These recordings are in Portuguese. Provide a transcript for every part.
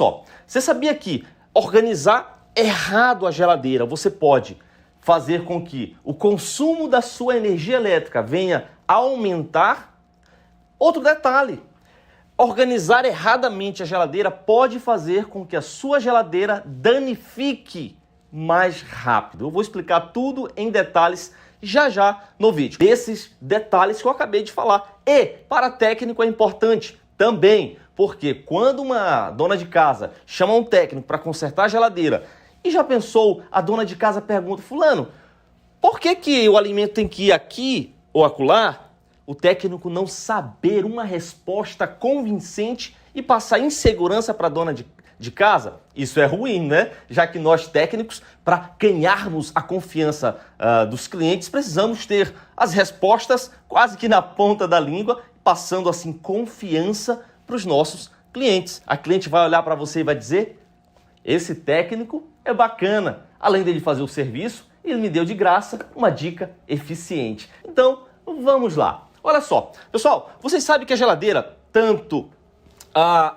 Só, você sabia que organizar errado a geladeira, você pode fazer com que o consumo da sua energia elétrica venha a aumentar? Outro detalhe, organizar erradamente a geladeira pode fazer com que a sua geladeira danifique mais rápido. Eu vou explicar tudo em detalhes já no vídeo. Desses detalhes que eu acabei de falar. E para técnico é importante também, porque quando uma dona de casa chama um técnico para consertar a geladeira e já pensou, a dona de casa pergunta, fulano, por que o alimento tem que ir aqui ou acolá? O técnico não saber uma resposta convincente e passar insegurança para a dona de casa, isso é ruim, né? Já que nós técnicos, para ganharmos a confiança dos clientes, precisamos ter as respostas quase que na ponta da língua, passando assim confiança para os nossos clientes. A cliente vai olhar para você e vai dizer, esse técnico é bacana, além dele fazer o serviço, ele me deu de graça uma dica eficiente. Então, vamos lá. Olha só, pessoal, vocês sabem que a geladeira, tanto a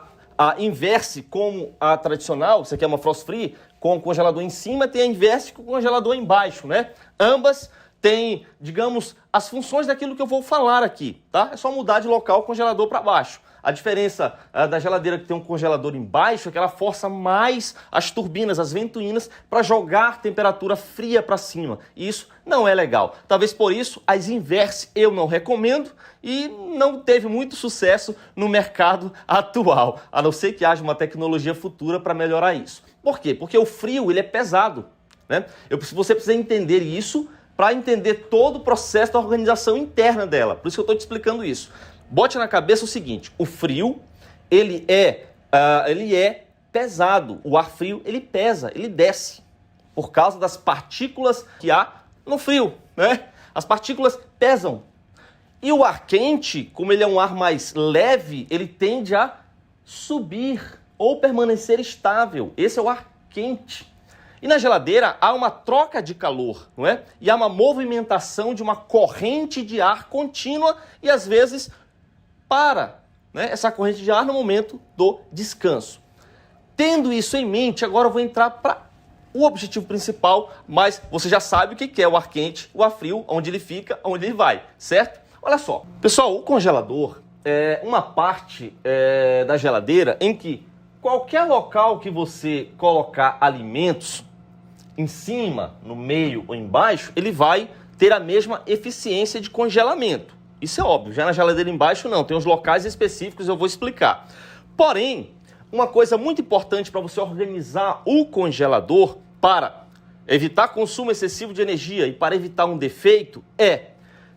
Inverse como a tradicional, isso aqui é uma Frost Free, com o congelador em cima, tem a Inverse com o congelador embaixo, né? Ambas têm, digamos, as funções daquilo que eu vou falar aqui, tá? É só mudar de local o congelador para baixo. A diferença da geladeira que tem um congelador embaixo é que ela força mais as turbinas, as ventoinhas, para jogar temperatura fria para cima. E isso não é legal. Talvez por isso as Inverse eu não recomendo e não teve muito sucesso no mercado atual. A não ser que haja uma tecnologia futura para melhorar isso. Por quê? Porque o frio ele é pesado, né? Você precisa entender isso para entender todo o processo da organização interna dela. Por isso que eu estou te explicando isso. Bote na cabeça o seguinte, o frio, ele é pesado. O ar frio, ele pesa, ele desce. Por causa das partículas que há no frio, né? As partículas pesam. E o ar quente, como ele é um ar mais leve, ele tende a subir ou permanecer estável. Esse é o ar quente. E na geladeira há uma troca de calor, não é? E há uma movimentação de uma corrente de ar contínua e às vezes para, né, essa corrente de ar no momento do descanso. Tendo isso em mente, agora eu vou entrar para o objetivo principal, mas você já sabe o que é o ar quente, o ar frio, onde ele fica, onde ele vai, certo? Olha só, pessoal, o congelador é uma parte da geladeira em que qualquer local que você colocar alimentos em cima, no meio ou embaixo, ele vai ter a mesma eficiência de congelamento. Isso é óbvio, já na geladeira embaixo não, tem uns locais específicos, eu vou explicar. Porém, uma coisa muito importante para você organizar o congelador para evitar consumo excessivo de energia e para evitar um defeito é,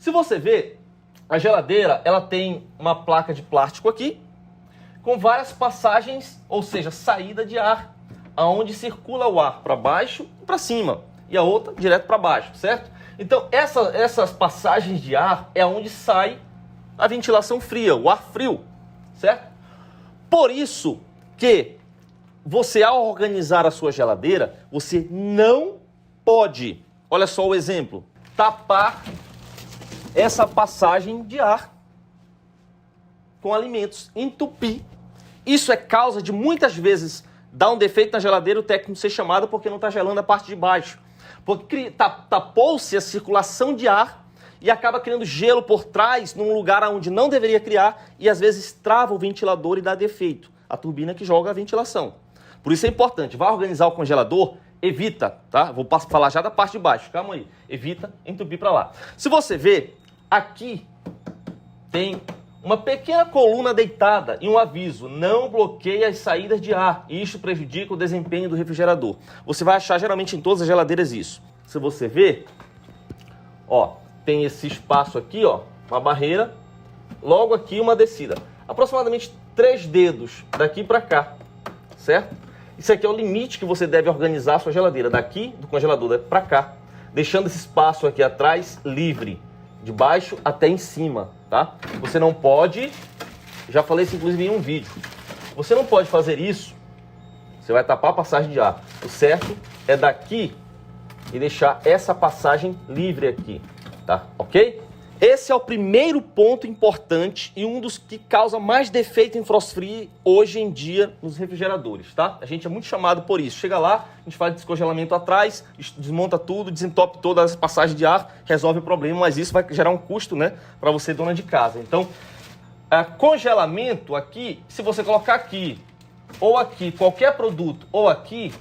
se você ver, a geladeira ela tem uma placa de plástico aqui, com várias passagens, ou seja, saída de ar, aonde circula o ar para baixo e para cima, e a outra direto para baixo, certo? Então, essas passagens de ar é onde sai a ventilação fria, o ar frio, certo? Por isso que você, ao organizar a sua geladeira, você não pode, olha só o exemplo, tapar essa passagem de ar com alimentos, entupir. Isso é causa de muitas vezes dar um defeito na geladeira e o técnico ser chamado porque não está gelando a parte de baixo. Porque tapou-se a circulação de ar e acaba criando gelo por trás, num lugar onde não deveria criar, e às vezes trava o ventilador e dá defeito. A turbina que joga a ventilação. Por isso é importante, vai organizar o congelador, evita, tá? Vou falar já da parte de baixo, calma aí. Evita entupir para lá. Se você ver, aqui tem uma pequena coluna deitada e um aviso, não bloqueie as saídas de ar, isso prejudica o desempenho do refrigerador. Você vai achar geralmente em todas as geladeiras isso. Se você ver, ó, tem esse espaço aqui, ó, uma barreira, logo aqui uma descida. Aproximadamente 3 dedos daqui para cá, certo? Isso aqui é o limite que você deve organizar a sua geladeira, daqui do congelador para cá, deixando esse espaço aqui atrás livre, de baixo até em cima, tá? Você não pode, já falei isso inclusive em um vídeo, você não pode fazer isso, você vai tapar a passagem de ar. O certo é daqui e deixar essa passagem livre aqui, tá? Ok? Esse é o primeiro ponto importante e um dos que causa mais defeito em frost free hoje em dia nos refrigeradores, tá? A gente é muito chamado por isso. Chega lá, a gente faz descongelamento atrás, desmonta tudo, desentope todas as passagens de ar, resolve o problema, mas isso vai gerar um custo, né, para você, dona de casa. Então, congelamento aqui, se você colocar aqui, ou aqui, qualquer produto, ou aqui,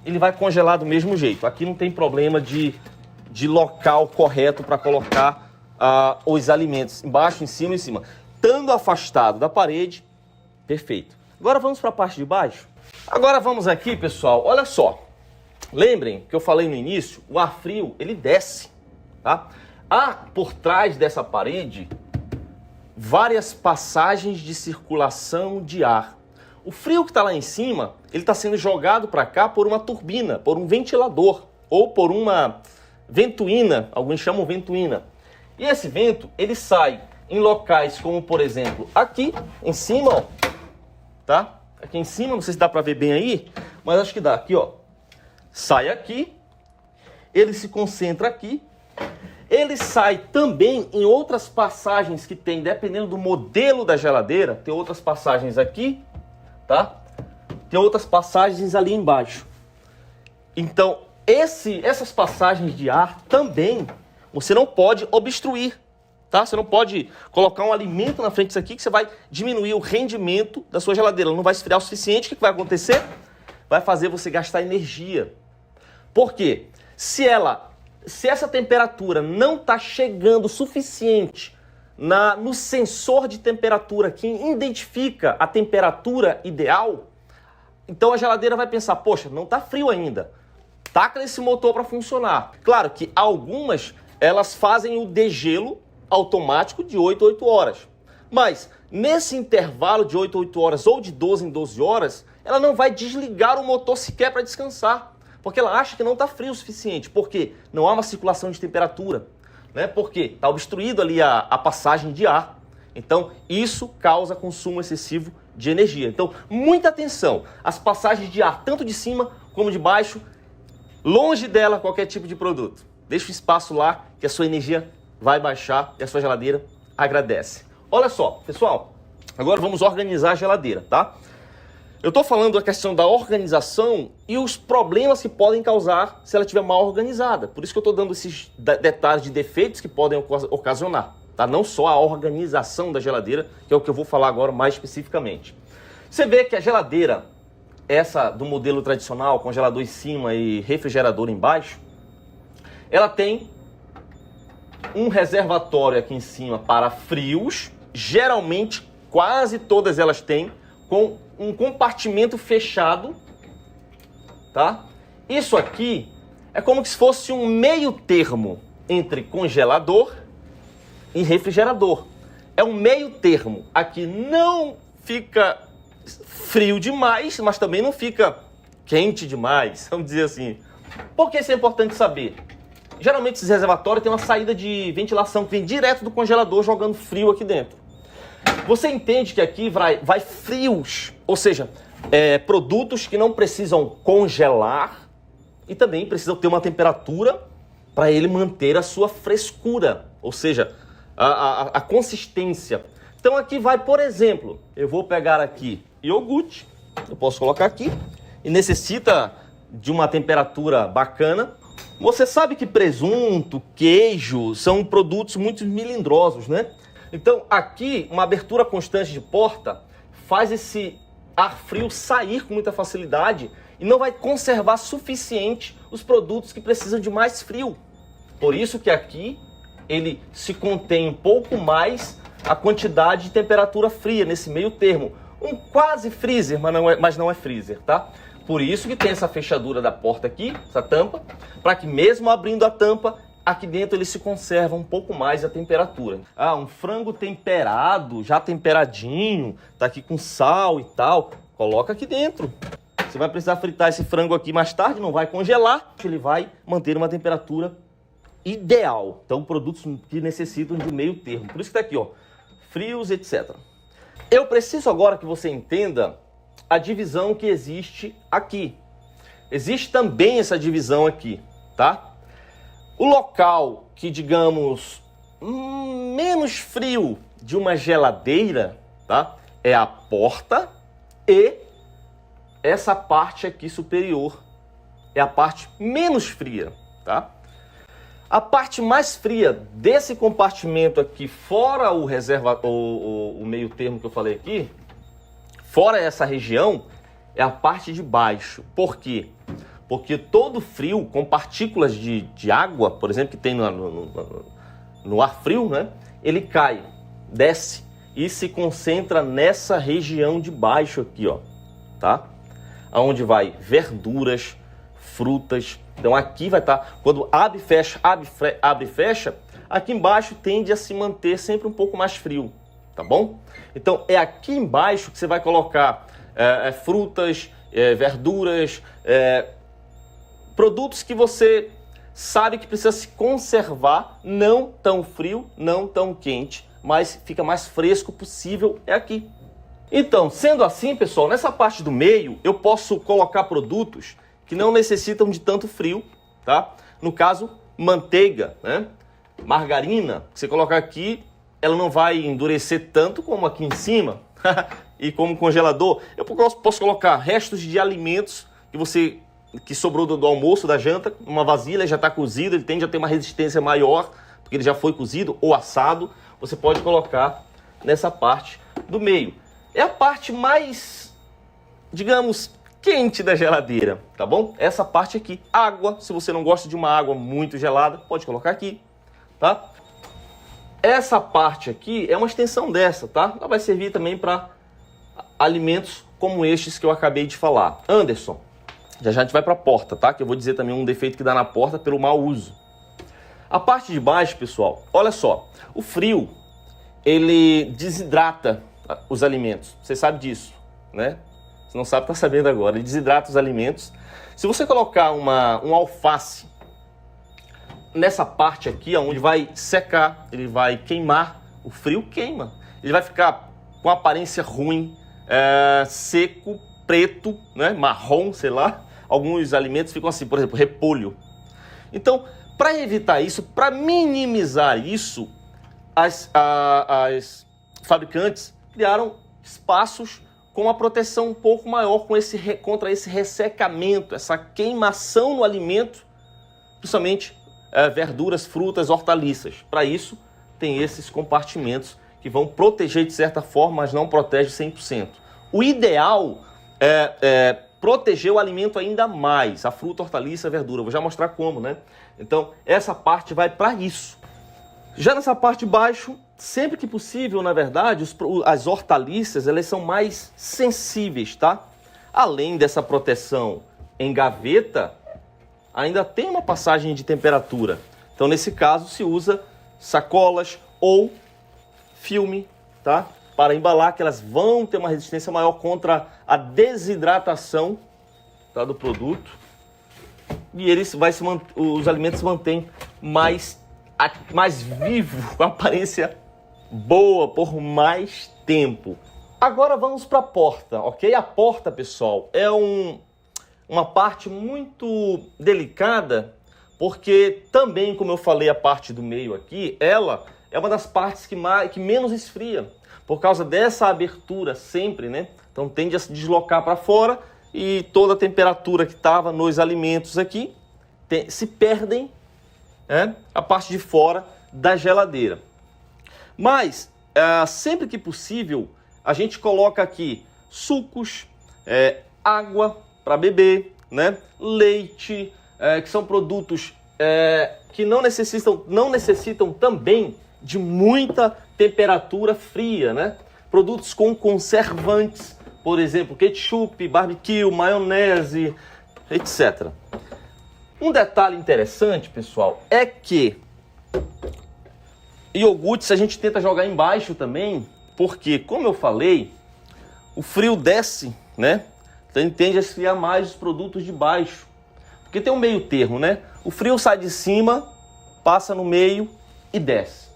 ele vai congelar do mesmo jeito. Aqui não tem problema de local correto para colocar os alimentos, embaixo, em cima e em cima. Estando afastado da parede, perfeito. Agora vamos para a parte de baixo. Agora vamos aqui, pessoal, olha só. Lembrem que eu falei no início, o ar frio, ele desce, tá? Há por trás dessa parede várias passagens de circulação de ar. O frio que está lá em cima, ele está sendo jogado para cá por uma turbina, por um ventilador ou por uma ventoína, alguns chamam ventoína. E esse vento, ele sai em locais como, por exemplo, aqui em cima, ó, tá? Aqui em cima, não sei se dá para ver bem aí, mas acho que dá. Aqui, ó, sai aqui, ele se concentra aqui, ele sai também em outras passagens que tem, dependendo do modelo da geladeira, tem outras passagens aqui, tá? Tem outras passagens ali embaixo. Então, essas passagens de ar também você não pode obstruir, tá? Você não pode colocar um alimento na frente disso aqui que você vai diminuir o rendimento da sua geladeira. Ela não vai esfriar o suficiente. O que vai acontecer? Vai fazer você gastar energia. Por quê? Se essa temperatura não está chegando o suficiente no sensor de temperatura que identifica a temperatura ideal, então a geladeira vai pensar, poxa, não está frio ainda. Taca nesse motor para funcionar. Claro que algumas elas fazem o degelo automático de 8 a 8 horas. Mas nesse intervalo de 8 a 8 horas ou de 12 em 12 horas, ela não vai desligar o motor sequer para descansar. Porque ela acha que não está frio o suficiente. Porque não há uma circulação de temperatura. Né? Porque está obstruído ali a passagem de ar. Então isso causa consumo excessivo de energia. Então muita atenção. As passagens de ar, tanto de cima como de baixo, longe dela qualquer tipo de produto. Deixa o espaço lá que a sua energia vai baixar e a sua geladeira agradece. Olha só, pessoal, agora vamos organizar a geladeira, tá? Eu estou falando da questão da organização e os problemas que podem causar se ela estiver mal organizada. Por isso que eu estou dando esses detalhes de defeitos que podem ocasionar, tá? Não só a organização da geladeira, que é o que eu vou falar agora mais especificamente. Você vê que a geladeira, essa do modelo tradicional, congelador em cima e refrigerador embaixo, ela tem um reservatório aqui em cima para frios, geralmente quase todas elas têm, com um compartimento fechado, tá? Isso aqui é como se fosse um meio termo entre congelador e refrigerador. É um meio termo. Aqui não fica frio demais, mas também não fica quente demais, vamos dizer assim. Por que isso é importante saber? Geralmente esses reservatórios têm uma saída de ventilação que vem direto do congelador jogando frio aqui dentro. Você entende que aqui vai frios, ou seja, produtos que não precisam congelar e também precisam ter uma temperatura para ele manter a sua frescura, ou seja, a consistência. Então aqui vai, por exemplo, eu vou pegar aqui iogurte, eu posso colocar aqui e necessita de uma temperatura bacana. Você sabe que presunto, queijo são produtos muito melindrosos, né? Então aqui uma abertura constante de porta faz esse ar frio sair com muita facilidade e não vai conservar suficiente os produtos que precisam de mais frio. Por isso que aqui ele se contém um pouco mais a quantidade de temperatura fria nesse meio termo. Um quase freezer, mas não é freezer, tá? Por isso que tem essa fechadura da porta aqui, essa tampa, para que mesmo abrindo a tampa, aqui dentro ele se conserva um pouco mais a temperatura. Ah, um frango temperado, já temperadinho, tá aqui com sal e tal, coloca aqui dentro. Você vai precisar fritar esse frango aqui mais tarde, não vai congelar, ele vai manter uma temperatura ideal. Então, produtos que necessitam de meio termo. Por isso que tá aqui, ó, frios, etc. Eu preciso agora que você entenda a divisão que existe aqui. Existe também essa divisão aqui, tá? O local que, digamos, menos frio de uma geladeira, tá? É a porta e essa parte aqui superior. É a parte menos fria, tá? A parte mais fria desse compartimento aqui, fora o o meio termo que eu falei aqui, fora essa região, é a parte de baixo. Por quê? Porque todo frio, com partículas de água, por exemplo, que tem no ar frio, né? Ele cai, desce e se concentra nessa região de baixo aqui, ó, tá? Onde vai verduras, frutas. Então aqui vai estar, quando abre e fecha, aqui embaixo tende a se manter sempre um pouco mais frio, tá bom? Então é aqui embaixo que você vai colocar frutas, verduras, produtos que você sabe que precisa se conservar, não tão frio, não tão quente, mas fica mais fresco possível, é aqui. Então, sendo assim, pessoal, nessa parte do meio, eu posso colocar produtos que não necessitam de tanto frio, tá? No caso, manteiga, né? Margarina, que você colocar aqui, ela não vai endurecer tanto como aqui em cima. E como congelador, eu posso colocar restos de alimentos que sobrou do almoço, da janta, uma vasilha, já está cozido, ele tende a ter uma resistência maior, porque ele já foi cozido ou assado. Você pode colocar nessa parte do meio. É a parte mais, digamos, quente da geladeira, tá bom? Essa parte aqui. Água, se você não gosta de uma água muito gelada, pode colocar aqui, tá? Essa parte aqui é uma extensão dessa, tá? Ela vai servir também para alimentos como estes que eu acabei de falar. Anderson, já a gente vai para a porta, tá? Que eu vou dizer também um defeito que dá na porta pelo mau uso. A parte de baixo, pessoal, olha só. O frio, ele desidrata os alimentos. Você sabe disso, né? Se não sabe, tá sabendo agora. Ele desidrata os alimentos. Se você colocar um alface nessa parte aqui, onde vai secar, ele vai queimar, o frio queima. Ele vai ficar com aparência ruim, seco, preto, né? Marrom, sei lá. Alguns alimentos ficam assim, por exemplo, repolho. Então, para evitar isso, para minimizar isso, as fabricantes criaram espaços com uma proteção um pouco maior contra esse ressecamento, essa queimação no alimento, principalmente verduras, frutas, hortaliças. Para isso, tem esses compartimentos que vão proteger de certa forma, mas não protege 100%. O ideal é proteger o alimento ainda mais, a fruta, hortaliça, a verdura. Vou já mostrar como, né? Então, essa parte vai para isso. Já nessa parte de baixo, sempre que possível, na verdade, as hortaliças, elas são mais sensíveis, tá? Além dessa proteção em gaveta, ainda tem uma passagem de temperatura. Então, nesse caso, se usa sacolas ou filme, tá? Para embalar, que elas vão ter uma resistência maior contra a desidratação, tá, do produto. E os alimentos se mantêm mais vivo, com aparência boa por mais tempo. Agora vamos para a porta, ok? A porta, pessoal, é uma parte muito delicada, porque também, como eu falei, a parte do meio aqui, ela é uma das partes que menos esfria, por causa dessa abertura sempre, né? Então tende a se deslocar para fora e toda a temperatura que estava nos alimentos aqui se perdem, a parte de fora da geladeira. Mas, sempre que possível, a gente coloca aqui sucos, água para beber, né? Leite, que são produtos que não necessitam também de muita temperatura fria, né? Produtos com conservantes, por exemplo, ketchup, barbecue, maionese, etc. Um detalhe interessante, pessoal, é que iogurtes a gente tenta jogar embaixo também, porque, como eu falei, o frio desce, né? Então ele tende a esfriar mais os produtos de baixo. Porque tem um meio termo, né? O frio sai de cima, passa no meio e desce.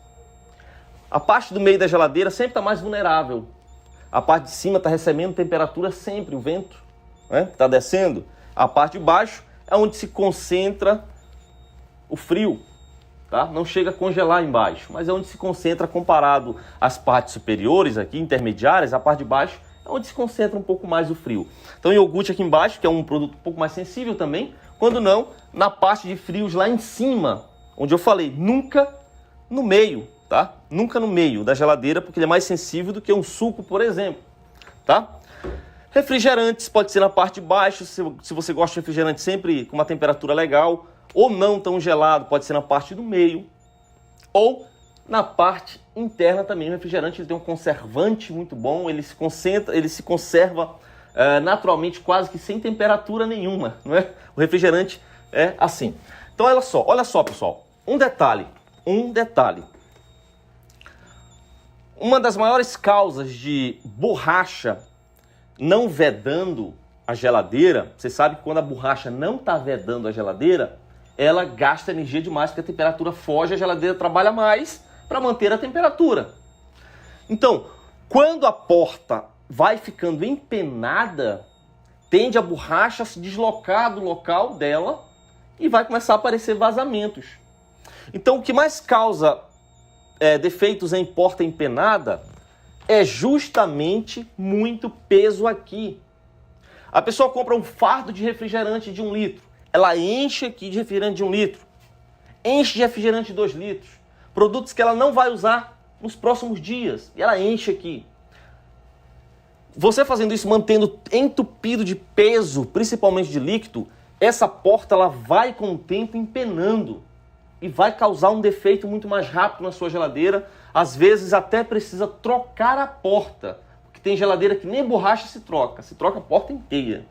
A parte do meio da geladeira sempre está mais vulnerável. A parte de cima está recebendo temperatura sempre, o vento, né? Está descendo. A parte de baixo é onde se concentra o frio. tá? Não chega a congelar embaixo, mas é onde se concentra, comparado às partes superiores aqui, intermediárias, a parte de baixo é onde se concentra um pouco mais o frio. Então iogurte aqui embaixo, que é um produto um pouco mais sensível também, quando não, na parte de frios lá em cima, onde eu falei, nunca no meio, tá? Nunca no meio da geladeira, porque ele é mais sensível do que um suco, por exemplo, tá? Refrigerantes pode ser na parte de baixo, se você gosta de refrigerante sempre com uma temperatura legal, ou não tão gelado, pode ser na parte do meio, ou na parte interna também. O refrigerante ele tem um conservante muito bom, ele se conserva naturalmente quase que sem temperatura nenhuma, não é? O refrigerante é assim. Então olha só pessoal, um detalhe. Uma das maiores causas de borracha não vedando a geladeira, você sabe que quando a borracha não está vedando a geladeira, ela gasta energia demais porque a temperatura foge, a geladeira trabalha mais para manter a temperatura. Então, quando a porta vai ficando empenada, tende a borracha a se deslocar do local dela e vai começar a aparecer vazamentos. Então, o que mais causa defeitos em porta empenada é justamente muito peso aqui. A pessoa compra um fardo de refrigerante de 1 litro. Ela enche aqui de refrigerante de 1 litro, enche de refrigerante de 2 litros, produtos que ela não vai usar nos próximos dias, e ela enche aqui. Você fazendo isso, mantendo entupido de peso, principalmente de líquido, essa porta ela vai com o tempo empenando e vai causar um defeito muito mais rápido na sua geladeira. Às vezes até precisa trocar a porta, porque tem geladeira que nem borracha se troca a porta inteira.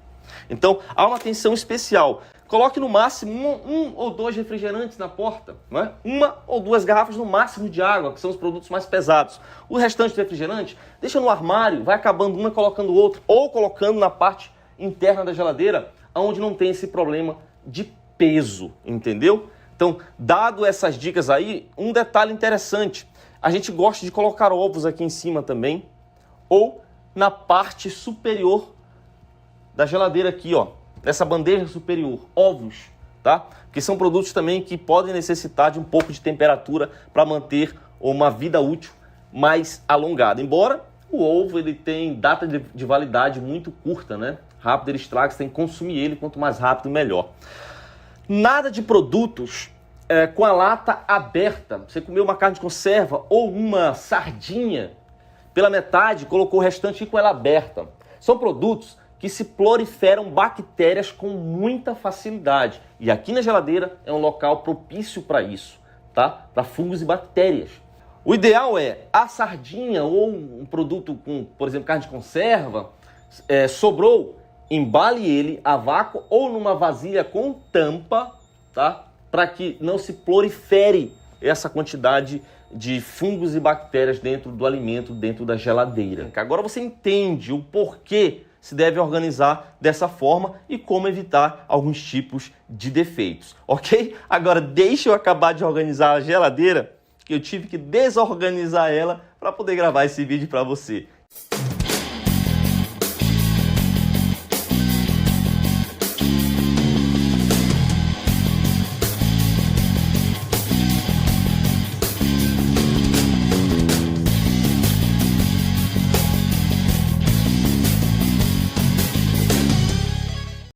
Então há uma atenção especial. Coloque no máximo um ou 2 refrigerantes na porta, não é? 1 ou 2 garrafas no máximo de água, que são os produtos mais pesados. O restante do refrigerante, deixa no armário, vai acabando uma e colocando outra, ou colocando na parte interna da geladeira, onde não tem esse problema de peso, entendeu? Então, dado essas dicas aí, um detalhe interessante, a gente gosta de colocar ovos aqui em cima também, ou na parte superior da geladeira aqui, ó. Nessa bandeja superior, ovos, tá? Que são produtos também que podem necessitar de um pouco de temperatura para manter uma vida útil mais alongada. Embora o ovo ele tem data de validade muito curta, né? Rápido ele estraga, você tem que consumir ele, quanto mais rápido melhor. Nada de produtos com a lata aberta. Você comeu uma carne de conserva ou uma sardinha pela metade, colocou o restante com ela aberta. São produtos que se proliferam bactérias com muita facilidade. E aqui na geladeira é um local propício para isso, tá? Para fungos e bactérias. O ideal é a sardinha ou um produto com, por exemplo, carne de conserva, sobrou, embale ele a vácuo ou numa vasilha com tampa, tá? Para que não se prolifere essa quantidade de fungos e bactérias dentro do alimento, dentro da geladeira. Agora você entende o porquê se deve organizar dessa forma e como evitar alguns tipos de defeitos, ok? Agora deixa eu acabar de organizar a geladeira, que eu tive que desorganizar ela para poder gravar esse vídeo para você.